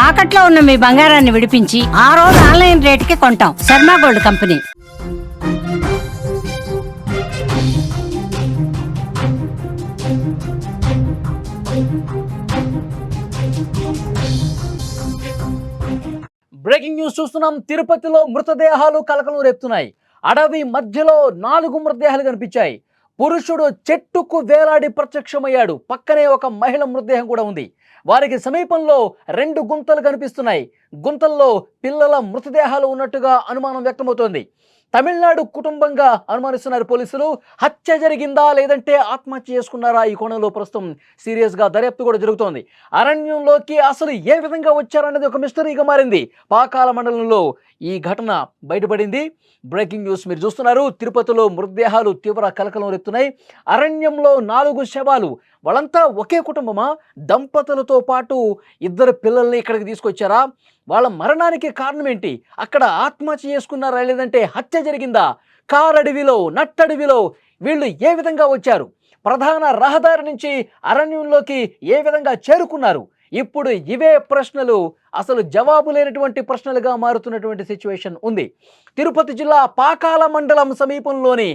తాకట్లో ఉన్న మీ బంగారాన్ని విడిపించి ఆ రోజు ఆన్లైన్ రేటుకి కొంటాం. Sharma gold company. Breaking news చూస్తున్నాం. తిరుపతిలో మృతదేహాలు కలకలం రేపుతున్నాయి. అడవి మధ్యలో 4 మృతదేహాలు కనిపించాయి. పురుషుడు చెట్టుకు వేలాడి ప్రత్యక్షమయ్యాడు. పక్కనే ఒక మహిళ మృతదేహం కూడా ఉంది. వారికి సమీపంలో 2 గుంతలు కనిపిస్తున్నాయి. గుంతల్లో పిల్లల మృతదేహాలు ఉన్నట్టుగా అనుమానం వ్యక్తమవుతోంది. తమిళనాడు కుటుంబంగా అనుమానిస్తున్నారు పోలీసులు. హత్య జరిగిందా లేదంటే ఆత్మహత్య చేసుకున్నారా? ఈ కోణంలో ప్రస్తుతం సీరియస్గా దర్యాప్తు కూడా జరుగుతోంది. అరణ్యంలోకి అసలు ఏ విధంగా వచ్చారనేది ఒక మిస్టరీగా మారింది. పాకాల మండలంలో ఈ ఘటన బయటపడింది. బ్రేకింగ్ న్యూస్ మీరు చూస్తున్నారు. తిరుపతిలో మృతదేహాలు తీవ్ర కలకలం రేపుతున్నాయి. అరణ్యంలో 4 శవాలు. వాళ్ళంతా ఒకే కుటుంబమా? దంపతులతో పాటు 2 పిల్లల్ని ఇక్కడికి తీసుకొచ్చారా? వాళ్ళ మరణానికి కారణం ఏంటి? అక్కడ ఆత్మహత్య చేసుకున్నారా లేదంటే హత్య జరిగిందా? కారడవిలో, నట్టడవిలో వీళ్ళు ఏ విధంగా వచ్చారు? ప్రధాన రహదారి నుంచి అరణ్యంలోకి ఏ విధంగా చేరుకున్నారు? ఇప్పుడు ఇవే ప్రశ్నలు అసలు జవాబు లేనటువంటి ప్రశ్నలుగా మారుతున్నటువంటి సిచ్యువేషన్ ఉంది. తిరుపతి జిల్లా పాకాల మండలం సమీపంలోని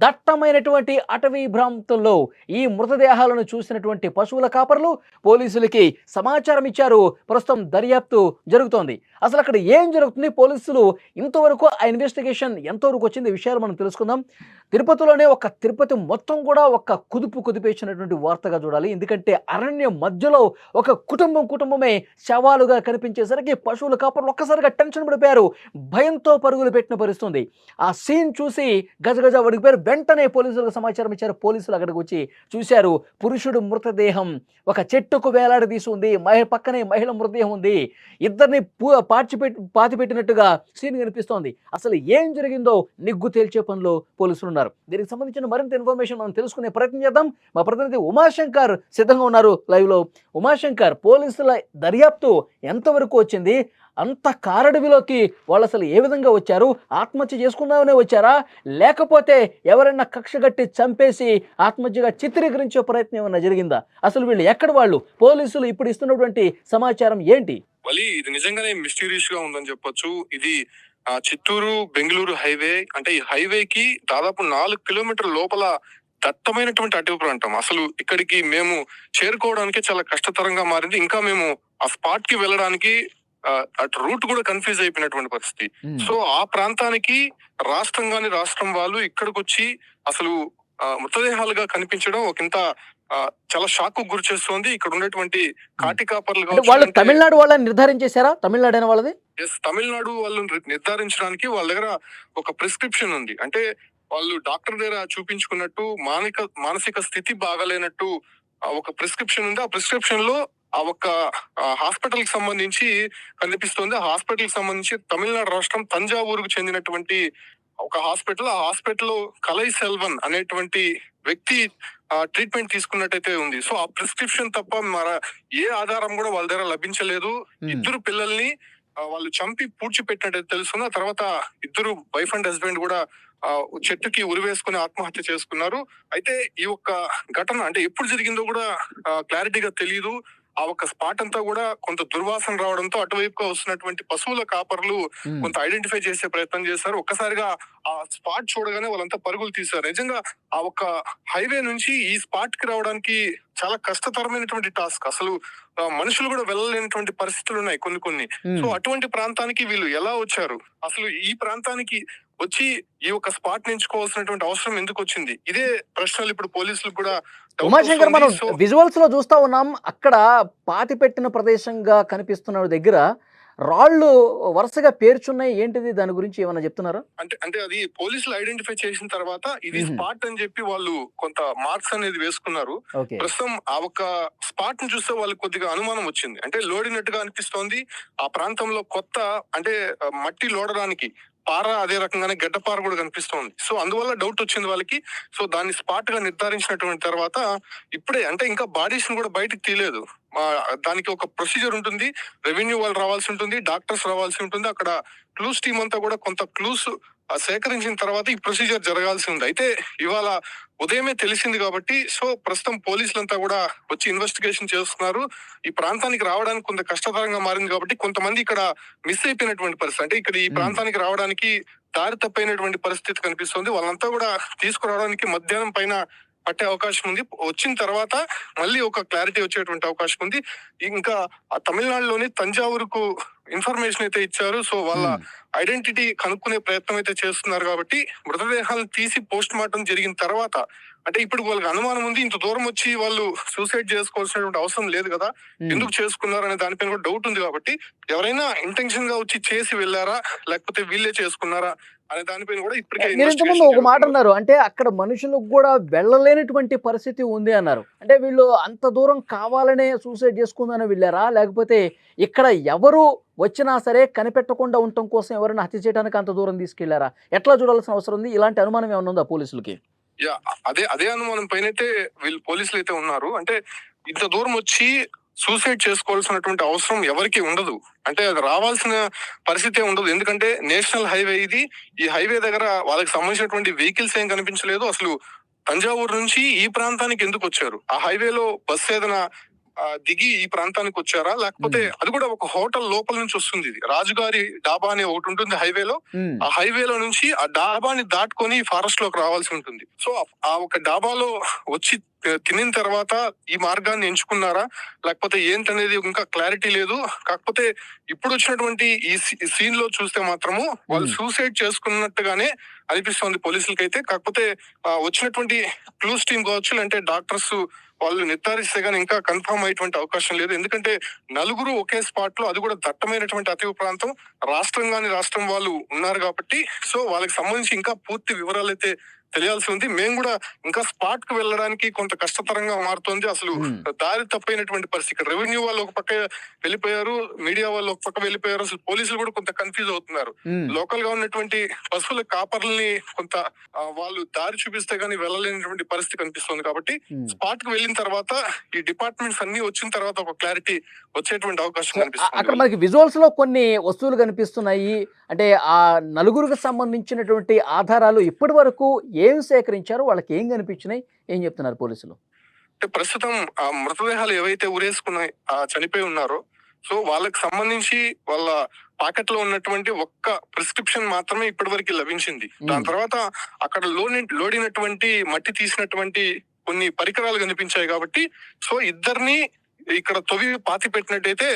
దట్టమైనటువంటి అటవీ ప్రాంతంలో ఈ మృతదేహాలను చూసినటువంటి పశువుల కాపరులు పోలీసులకి సమాచారం ఇచ్చారు. ప్రస్తుతం దర్యాప్తు జరుగుతోంది. అసలు అక్కడ ఏం జరుగుతుంది? పోలీసులు ఇంతవరకు ఆ ఇన్వెస్టిగేషన్ ఎంతవరకు వచ్చింది? విషయాలు మనం తెలుసుకుందాం. తిరుపతిలోనే తిరుపతి మొత్తం కూడా కుదిపేసినటువంటి వార్తగా చూడాలి. ఎందుకంటే అరణ్యం మధ్యలో ఒక కుటుంబమే శవాలుగా కనిపించేసరికి పశువుల కాపరులు ఒక్కసారిగా టెన్షన్ పడిపోయారు. భయంతో పరుగులు పెట్టిన పరిస్థితుంది. ఆ సీన్ చూసి గజగజ వణికిపోయారు. వెంటనే పోలీసులకు సమాచారం ఇచ్చారు. పోలీసులు అక్కడికి వచ్చి చూశారు. పురుషుడు మృతదేహం ఒక చెట్టుకు వేలాడదీసి ఉంది. పక్కనే మహిళ మృతదేహం ఉంది. ఇద్దరిని పాతిపెట్టినట్టుగా సీన్ కనిపిస్తోంది. అసలు ఏం జరిగిందో నిగ్గు తేల్చే పనిలో పోలీసులు ఉన్నారు. దీనికి సంబంధించిన మరింత ఇన్ఫర్మేషన్ మనం తెలుసుకునే ప్రయత్నం చేద్దాం. మా ప్రతినిధి ఉమాశంకర్ సిద్ధంగా ఉన్నారు లైవ్ లో. ఉమాశంకర్, పోలీసుల దర్యాప్తు ఎంతవరకు వచ్చింది? అంత కారడవిలోకి వాళ్ళు అసలు ఏ విధంగా వచ్చారు? ఆత్మహత్య చేసుకుందామనే వచ్చారా లేకపోతే ఎవరైనా కక్షగట్టి చంపేసి ఆత్మహత్యగా చిత్రీకరించే ప్రయత్నం ఏమన్నా జరిగిందా? అసలు వీళ్ళు ఎక్కడ వాళ్ళు? పోలీసులు ఇప్పుడు ఇస్తున్నటువంటి సమాచారం ఏంటి? ఇది నిజంగానే మిస్టీరియస్ గా ఉందని చెప్పొచ్చు. ఇది చిత్తూరు బెంగళూరు హైవే. అంటే ఈ హైవేకి దాదాపు 4 కిలోమీటర్ల లోపల దట్టమైనటువంటి అటవీ ప్రాంతం. అసలు ఇక్కడికి మేము చేరుకోవడానికి చాలా కష్టతరంగా మారింది. ఇంకా మేము ఆ స్పాట్ కి వెళ్ళడానికి అటు రూట్ కూడా కన్ఫ్యూజ్ అయిపోయినటువంటి పరిస్థితి. సో ఆ ప్రాంతానికి రాష్ట్రం వాళ్ళు ఇక్కడికి వచ్చి అసలు మృతదేహాలుగా కనిపించడం ఒకంత చాలా షాక్ గురి చేస్తోంది. ఇక్కడ ఉన్నటువంటి కాటి కాపర్లు వాళ్ళు తమిళనాడు వాళ్ళని నిర్ధారించేశారా? తమిళనాడు వాళ్ళది? తమిళనాడు వాళ్ళని నిర్ధారించడానికి వాళ్ళ దగ్గర ఒక ప్రిస్క్రిప్షన్ ఉంది. అంటే వాళ్ళు డాక్టర్ దగ్గర చూపించుకున్నట్టు మానసిక స్థితి బాగాలేనట్టు ఒక ప్రిస్క్రిప్షన్ ఉంది. ఆ ప్రిస్క్రిప్షన్ లో ఆ ఒక హాస్పిటల్ కి సంబంధించి కనిపిస్తుంది. ఆ హాస్పిటల్ కి సంబంధించి తమిళనాడు రాష్ట్రం తంజావూరుకు చెందినటువంటి ఒక హాస్పిటల్. ఆ హాస్పిటల్ కలై సెల్వన్ అనేటువంటి వ్యక్తి ట్రీట్మెంట్ తీసుకున్నట్టయితే ఉంది. సో ఆ ప్రిస్క్రిప్షన్ తప్ప ఏ ఆధారం కూడా వాళ్ళ దగ్గర లభించలేదు. 2 పిల్లల్ని వాళ్ళు చంపి పూడ్చిపెట్టినట్టు తెలుస్తుంది. ఆ తర్వాత 2 వైఫ్ అండ్ హస్బెండ్ కూడా చెట్టుకి ఉరివేసుకుని ఆత్మహత్య చేసుకున్నారు. అయితే ఈ ఒక్క ఘటన అంటే ఎప్పుడు జరిగిందో కూడా క్లారిటీగా తెలియదు. ఆ ఒక్క స్పాట్ అంతా కూడా కొంత దుర్వాసన రావడంతో అటువైపుగా వస్తున్నటువంటి పశువుల కాపర్లు కొంత ఐడెంటిఫై చేసే ప్రయత్నం చేశారు. ఒక్కసారిగా ఆ స్పాట్ చూడగానే వాళ్ళంతా పరుగులు తీశారు. నిజంగా ఆ ఒక్క హైవే నుంచి ఈ స్పాట్ కి రావడానికి చాలా కష్టతరమైనటువంటి టాస్క్. అసలు మనుషులు కూడా వెళ్ళలేనటువంటి పరిస్థితులు ఉన్నాయి కొన్ని. సో అటువంటి ప్రాంతానికి వీళ్ళు ఎలా వచ్చారు? అసలు ఈ ప్రాంతానికి వచ్చి ఈ ఒక స్పాట్ ఎంచుకోవాల్సినటువంటి అవసరం ఎందుకు వచ్చింది? ఇదే ప్రశ్నలు ఇప్పుడు పోలీసులకు కూడా. ఉమాశంకర్, మనం విజువల్స్ లో చూస్తా ఉన్నాం. అక్కడ పాతి పెట్టిన ప్రదేశంగా కనిపిస్తున్న దగ్గర రాళ్ళు వరుసగా పేర్చున్నాయి. ఏంటిది? దాని గురించి ఏమైనా చెప్తున్నారా? అంటే అది పోలీసులు ఐడెంటిఫై చేసిన తర్వాత ఇది స్పాట్ అని చెప్పి వాళ్ళు కొంత మార్క్స్ అనేది వేసుకున్నారు. ప్రస్తుతం ఆ ఒక స్పాట్ ను చూస్తే వాళ్ళకి కొద్దిగా అనుమానం వచ్చింది. అంటే లోడినట్టుగా అనిపిస్తోంది. ఆ ప్రాంతంలో కొత్త అంటే మట్టి లోడడానికి పార, అదే రకంగానే గడ్డపార కూడా కనిపిస్తోంది. సో అందువల్ల డౌట్ వచ్చింది వాళ్ళకి. సో దాన్ని స్పాట్ గా నిర్ధారించినటువంటి తర్వాత ఇప్పుడే అంటే ఇంకా బాడీస్ ను కూడా బయటకు తీయలేదు. దానికి ఒక ప్రొసీజర్ ఉంటుంది. రెవెన్యూ వాళ్ళు రావాల్సి ఉంటుంది, డాక్టర్స్ రావాల్సి ఉంటుంది. అక్కడ క్లూస్ టీమ్ అంతా కూడా కొంత క్లూస్ సేకరించిన తర్వాత ఈ ప్రొసీజర్ జరగాల్సి ఉంది. అయితే ఇవాళ ఉదయమే తెలిసింది కాబట్టి సో ప్రస్తుతం పోలీసులంతా కూడా వచ్చి ఇన్వెస్టిగేషన్ చేస్తున్నారు. ఈ ప్రాంతానికి రావడానికి కొంత కష్టతరంగా మారింది కాబట్టి కొంతమంది ఇక్కడ మిస్ అయిపోయినటువంటి పరిస్థితి, అంటే ఇక్కడ ఈ ప్రాంతానికి రావడానికి దారి తప్పైనటువంటి పరిస్థితి కనిపిస్తుంది. వాళ్ళంతా కూడా తీసుకురావడానికి మధ్యాహ్నం పైన పట్టే అవకాశం ఉంది. వచ్చిన తర్వాత మళ్ళీ ఒక క్లారిటీ వచ్చేటువంటి అవకాశం ఉంది. ఇంకా ఆ తమిళనాడులోని తంజావూరుకు ఇన్ఫర్మేషన్ అయితే ఇచ్చారు. సో వాళ్ళ ఐడెంటిటీ కనుక్కునే ప్రయత్నం అయితే చేస్తున్నారు కాబట్టి మృతదేహాలను తీసి పోస్ట్ మార్టం జరిగిన తర్వాత, అంటే ఇప్పుడు వాళ్ళకి అనుమానం ఉంది, ఇంత దూరం వచ్చి వాళ్ళు సూసైడ్ చేసుకోవాల్సినటువంటి అవసరం లేదు కదా, ఎందుకు చేసుకున్నారు అనే దానిపైన కూడా డౌట్ ఉంది. కాబట్టి ఎవరైనా ఇంటెన్షన్ గా వచ్చి చేసి వెళ్ళారా లేకపోతే వీళ్ళే చేసుకున్నారా అనే దానిపైన కూడా ఇప్పటికే మీరు ఇంతకుముందు ఒక మాట అన్నారు, అంటే అక్కడ మనుషులకు కూడా వెళ్ళలేనటువంటి పరిస్థితి ఉంది అన్నారు. అంటే వీళ్ళు అంత దూరం కావాలనే సూసైడ్ చేసుకుందని వెళ్ళారా, లేకపోతే ఇక్కడ ఎవరు వచ్చినా సరే కనిపెట్టకుండా ఉండటం కోసం ఎవరైనా హత్య చేయడానికి అంత దూరం తీసుకెళ్లారా? ఎట్లా చూడాల్సిన అవసరం ఉంది? ఇలాంటి అనుమానం ఏమైనా ఉందా పోలీసులకి? యా, అదే అనుమానం పైన అయితే వీళ్ళు పోలీసులు అయితే ఉన్నారు. అంటే ఇంత దూరం వచ్చి సూసైడ్ చేసుకోవాల్సినటువంటి అవసరం ఎవరికి ఉండదు, అంటే అది రావాల్సిన పరిస్థితి ఉండదు. ఎందుకంటే నేషనల్ హైవే ఇది. ఈ హైవే దగ్గర వాళ్ళకి సంబంధించినటువంటి వెహికల్స్ ఏం కనిపించలేదు. అసలు తంజావూరు నుంచి ఈ ప్రాంతానికి ఎందుకు వచ్చారు? ఆ హైవేలో బస్సు ఏదైనా దిగి ఈ ప్రాంతానికి వచ్చారా, లేకపోతే అది కూడా ఒక హోటల్ లోపల నుంచి వస్తుంది. ఇది రాజుగారి డాబా అనే ఒకటి ఉంటుంది హైవేలో. ఆ హైవేలో నుంచి ఆ డాబాని దాటుకొని ఫారెస్ట్ లోకి రావాల్సి ఉంటుంది. సో ఆ ఒక డాబాలో వచ్చి తినిన తర్వాత ఈ మార్గాన్ని ఎంచుకున్నారా లేకపోతే ఏంటనేది ఇంకా క్లారిటీ లేదు. కాకపోతే ఇప్పుడు వచ్చినటువంటి ఈ సీన్ లో చూస్తే మాత్రము వాళ్ళు సూసైడ్ చేసుకున్నట్టుగానే అనిపిస్తోంది పోలీసులకైతే. కాకపోతే వచ్చినటువంటి క్లూస్ టీమ్ కావచ్చు, అంటే డాక్టర్స్ వాళ్ళు నిర్ధారిస్తే గానీ ఇంకా కన్ఫర్మ్ అయ్యేటువంటి అవకాశం లేదు. ఎందుకంటే నలుగురు ఒకే స్పాట్ లో, అది కూడా దట్టమైనటువంటి అటవీ ప్రాంతం, రాష్ట్రం వాళ్ళు ఉన్నారు కాబట్టి సో వాళ్ళకి సంబంధించి ఇంకా పూర్తి వివరాలు అయితే తెలియాల్సి ఉంది. మేము కూడా ఇంకా స్పాట్ కు వెళ్ళడానికి కొంత కష్టతరంగా మారుతోంది. అసలు దారి తప్పైనటువంటి పరిస్థితి. రెవెన్యూ వాళ్ళు ఒక పక్క వెళ్ళిపోయారు, మీడియా వాళ్ళు ఒక పక్క వెళ్ళిపోయారు. అసలు పోలీసులు కూడా కొంత కన్ఫ్యూజ్ అవుతున్నారు. లోకల్ గా ఉన్నటువంటి పశువుల కాపర్లని కొంత వాళ్ళు దారి చూపిస్తే గానీ వెళ్ళలేనటువంటి పరిస్థితి కనిపిస్తుంది. కాబట్టి స్పాట్ కు వెళ్ళిన తర్వాత ఈ డిపార్ట్మెంట్స్ అన్ని వచ్చిన తర్వాత ఒక క్లారిటీ వచ్చేటువంటి అవకాశం కనిపిస్తుంది. అక్కడ మనకి విజువల్స్ లో కొన్ని వస్తువులు కనిపిస్తున్నాయి. అంటే ఆ నలుగురికి సంబంధించినటువంటి ఆధారాలు ఇప్పటి వరకు ఏం సేకరించారు, వాళ్ళకి ఏం కనిపించినాయి, ఏం చెప్తున్నారు పోలీసులు? అంటే ప్రస్తుతం ఆ మృతదేహాలు ఏవైతే ఉరేసుకున్నాయి చనిపోయి ఉన్నారో సో వాళ్ళకి సంబంధించి వాళ్ళ పాకెట్ లో ఉన్నటువంటి ఒక్క ప్రిస్క్రిప్షన్ మాత్రమే ఇప్పటి వరకు లభించింది. దాని తర్వాత అక్కడ లోడినటువంటి మట్టి తీసినటువంటి కొన్ని పరికరాలు కనిపించాయి. కాబట్టి సో ఇద్దరిని ఇక్కడ తొవి పాతి పెట్టినట్టయితే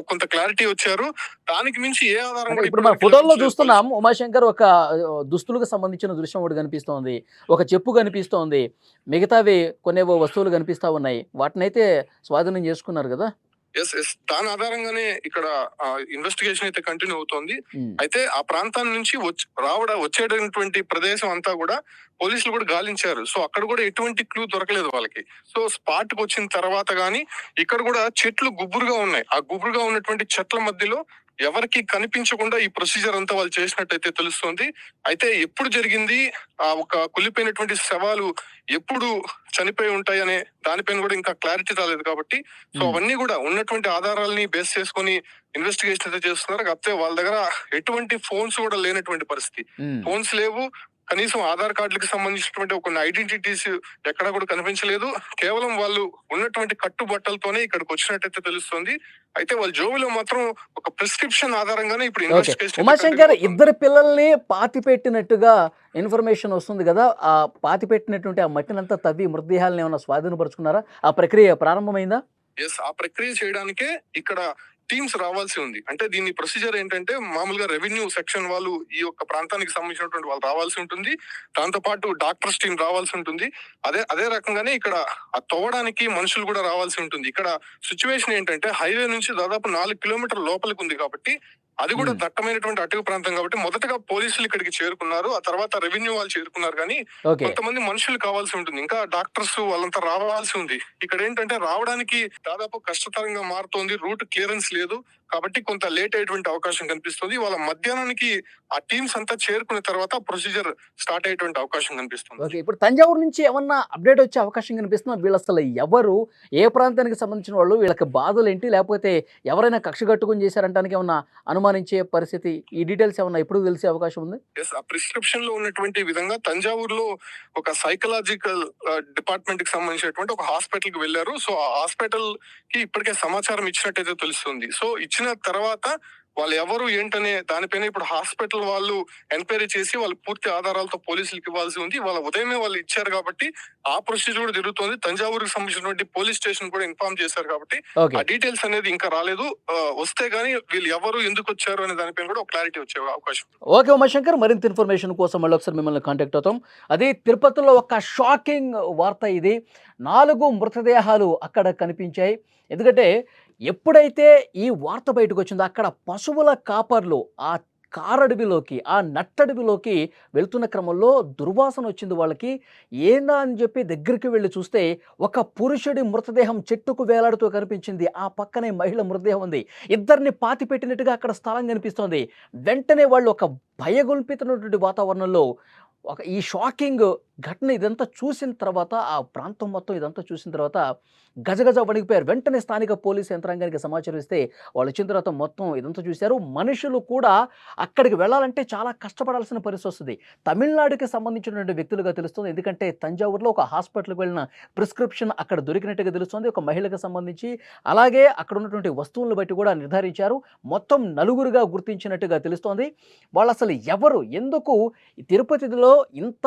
కొంత క్లారిటీ వచ్చారు. దానికి మించి ఏ ఆధారం ఇప్పుడు మన ఫోటోల్లో చూస్తున్నాం, ఉమాశంకర్ ఒక దుస్తులకు సంబంధించిన దృశ్యం ఒకటి కనిపిస్తోంది, ఒక చెప్పు కనిపిస్తోంది, మిగతావి కొన్నేవో వస్తువులు కనిపిస్తా ఉన్నాయి. వాటినైతే స్వాధీనం చేసుకున్నారు కదా? ఎస్ దాని ఆధారంగానే ఇక్కడ ఇన్వెస్టిగేషన్ అయితే కంటిన్యూ అవుతోంది. అయితే ఆ ప్రాంతం నుంచి వచ్చేటటువంటి ప్రదేశం అంతా కూడా పోలీసులు కూడా గాలించారు. సో అక్కడ కూడా ఎటువంటి క్లూ దొరకలేదు వాళ్ళకి. సో స్పాట్ కు వచ్చిన తర్వాత గానీ ఇక్కడ కూడా చెట్లు గుబురుగా ఉన్నాయి. ఆ గుబురుగా ఉన్నటువంటి చెట్ల మధ్యలో ఎవరికి కనిపించకుండా ఈ ప్రొసీజర్ అంతా వాళ్ళు చేసినట్టయితే తెలుస్తుంది. అయితే ఎప్పుడు జరిగింది, ఆ ఒక కుళ్ళిపోయినటువంటి శవాలు ఎప్పుడు చనిపోయి ఉంటాయి అనే దానిపైన కూడా ఇంకా క్లారిటీ రాలేదు. కాబట్టి సో అవన్నీ కూడా ఉన్నటువంటి ఆధారాలని బేస్ చేసుకొని ఇన్వెస్టిగేషన్ అయితే చేస్తున్నారు. కాకపోతే వాళ్ళ దగ్గర ఎటువంటి ఫోన్స్ కూడా లేనటువంటి పరిస్థితి. ఫోన్స్ లేవు, కనీసం ఆధార్ కార్డులకు సంబంధించినటువంటి కొన్ని ఐడెంటిటీస్ ఎక్కడా కూడా కనిపించలేదు. కేవలం వాళ్ళు ఉన్నటువంటి కట్టుబట్టలతోనే ఇక్కడికి వచ్చినట్టయితే తెలుస్తుంది. అయితే వాళ్ళ జోబులో మాత్రం ఒక ప్రిస్క్రిప్షన్ ఆధారంగానే ఇప్పుడు ఇన్వెస్టిగేషన్. ఉమాశంకర్, ఇద్దరు పిల్లల్ని పాతి పెట్టినట్టుగా ఇన్ఫర్మేషన్ వస్తుంది కదా, ఆ పాతి పెట్టినటువంటి ఆ మట్టినంతా తవ్వి మృతదేహాలను ఏమైనా స్వాధీనపరుచుకున్నారా? ఆ ప్రక్రియ ప్రారంభమైందా? ఎస్, ఆ ప్రక్రియ చేయడానికే ఇక్కడ టీమ్స్ రావాల్సి ఉంది. అంటే దీని ప్రొసీజర్ ఏంటంటే మామూలుగా రెవెన్యూ సెక్షన్ వాళ్ళు ఈ యొక్క ప్రాంతానికి సంబంధించినటువంటి వాళ్ళు రావాల్సి ఉంటుంది. దాంతో పాటు డాక్టర్స్ టీం రావాల్సి ఉంటుంది. అదే రకంగానే ఇక్కడ ఆ తవ్వడానికి మనుషులు కూడా రావాల్సి ఉంటుంది. ఇక్కడ సిచ్యువేషన్ ఏంటంటే హైవే నుంచి దాదాపు 4 కిలోమీటర్ల లోపలికి ఉంది కాబట్టి అది కూడా దట్టమైనటువంటి అటవీ ప్రాంతం కాబట్టి మొదటగా పోలీసులు ఇక్కడికి చేరుకున్నారు, ఆ తర్వాత రెవెన్యూ వాళ్ళు చేరుకున్నారు. కానీ కొంతమంది మనుషులు కావాల్సి ఉంటుంది, ఇంకా డాక్టర్స్ వాళ్ళంతా రావాల్సి ఉంది. ఇక్కడ ఏంటంటే రావడానికి దాదాపు కష్టతరంగా మారుతోంది. రూట్ క్లియరెన్స్ లేదు. కాబట్టి కొంత లేట్ అయ్యేటువంటి అవకాశం కనిపిస్తుంది. వాళ్ళ మధ్యాహ్నానికి ఆ టీమ్స్ అంతా చేరుకున్న తర్వాత ప్రొసీజర్ స్టార్ట్ అయ్యేటువంటి అవకాశం కనిపిస్తుంది. ఓకే, ఇప్పుడు తంజావూరు నుంచి ఏమన్నా అప్డేట్ వచ్చే అవకాశం కనిపిస్తుందా? వీళ్ళు అసలు ఎవరు, ఏ ప్రాంతానికి సంబంధించిన వాళ్ళు, వీళ్ళకి బాధలు ఏంటి, లేకపోతే ఎవరైనా కక్ష కట్టుకుని చేశారంటానికి ఏమన్నా అనుమానించే పరిస్థితి, ఈ డీటెయిల్స్ ఏమన్నా ఎప్పుడు తెలిసే అవకాశం ఉంది? ఆ ప్రిస్క్రిప్షన్ లో ఉన్నటువంటి విధంగా తంజావూరులో ఒక సైకలాజికల్ డిపార్ట్మెంట్ కి సంబంధించినటువంటి ఒక హాస్పిటల్ కి వెళ్లారు. సో ఆ హాస్పిటల్ కి ఇప్పటికే సమాచారం ఇచ్చినట్టయితే తెలుస్తుంది. సో ఇచ్చిన తర్వాత వాళ్ళు ఎవరు ఏంటనే దానిపైన ఇప్పుడు హాస్పిటల్ వాళ్ళు ఎంక్వైరీ చేసి వాళ్ళు పూర్తి ఆధారాలతో పోలీసులకు ఇవ్వాల్సి ఉంది. వాళ్ళ ఉదయమే వాళ్ళు ఇచ్చారు కాబట్టి ఆ ప్రొసీజర్ కూడా జరుగుతుంది. తంజావూరుకి సంబంధించినటువంటి పోలీస్ స్టేషన్ కూడా ఇన్ఫార్మ్ చేశారు కాబట్టి ఓకే, ఆ డీటెయిల్స్ అనేది ఇంకా రాలేదు. వస్తే గానీ వీళ్ళు ఎవరు ఎందుకు వచ్చారు అనే దానిపైన కూడా ఒక క్లారిటీ వచ్చే అవకాశం. ఓకే ఉమాశంకర్, మరింత ఇన్ఫర్మేషన్ కోసం మళ్ళీ ఒకసారి మిమ్మల్ని కాంటాక్ట్ అవుతాం. అది తిరుపతిలో ఒక షాకింగ్ వార్త ఇది. 4 మృతదేహాలు అక్కడ కనిపించాయి. ఎందుకంటే ఎప్పుడైతే ఈ వార్త బయటకు వచ్చిందో అక్కడ పశువుల కాపర్లు ఆ కారడవిలోకి, ఆ నట్టడవిలోకి వెళ్తున్న క్రమంలో దుర్వాసన వచ్చింది వాళ్ళకి. ఏందా అని చెప్పి దగ్గరికి వెళ్ళి చూస్తే ఒక పురుషుడి మృతదేహం చెట్టుకు వేలాడుతూ కనిపించింది. ఆ పక్కనే మహిళ మృతదేహం ఉంది. ఇద్దరిని పాతి పెట్టినట్టుగా అక్కడ స్థలం కనిపిస్తోంది. వెంటనే వాళ్ళు ఒక భయగొల్పితున్నటువంటి వాతావరణంలో ఈ షాకింగ్ ఘటన ఇదంతా చూసిన తర్వాత, ఆ ప్రాంతం మొత్తం ఇదంతా చూసిన తర్వాత గజగజ వణికిపోయారు. వెంటనే స్థానిక పోలీసు యంత్రాంగానికి సమాచారం ఇస్తే వాళ్ళు వచ్చిన తర్వాత మొత్తం ఇదంతా చూశారు. మనుషులు కూడా అక్కడికి వెళ్ళాలంటే చాలా కష్టపడాల్సిన పరిస్థితి వస్తుంది. తమిళనాడుకి సంబంధించినటువంటి వ్యక్తులుగా తెలుస్తుంది. ఎందుకంటే తంజావూరులో ఒక హాస్పిటల్కి వెళ్ళిన ప్రిస్క్రిప్షన్ అక్కడ దొరికినట్టుగా తెలుస్తుంది, ఒక మహిళకు సంబంధించి. అలాగే అక్కడ ఉన్నటువంటి వస్తువులను బట్టి కూడా నిర్ధారించారు. మొత్తం 4గురుగా గుర్తించినట్టుగా తెలుస్తోంది. వాళ్ళు అసలు ఎవరు, ఎందుకు తిరుపతిలో ఇంత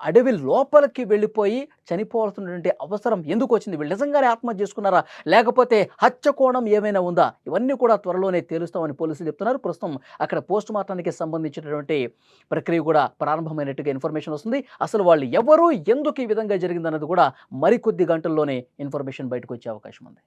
అడవి లోపలికి వెళ్ళిపోయి చనిపోవాల్సినటువంటి అవసరం ఎందుకు వచ్చింది? వీళ్ళు నిజంగానే ఆత్మహత్య చేసుకున్నారా, లేకపోతే హత్య కోణం ఏమైనా ఉందా? ఇవన్నీ కూడా త్వరలోనే తేలుస్తామని పోలీసులు చెప్తున్నారు. ప్రస్తుతం అక్కడ పోస్ట్ మార్టానికి సంబంధించినటువంటి ప్రక్రియ కూడా ప్రారంభమైనట్టుగా ఇన్ఫర్మేషన్ వస్తుంది. అసలు వాళ్ళు ఎవరు, ఎందుకు ఈ విధంగా జరిగిందన్నది కూడా మరికొద్ది గంటల్లోనే ఇన్ఫర్మేషన్ బయటకు వచ్చే అవకాశం ఉంది.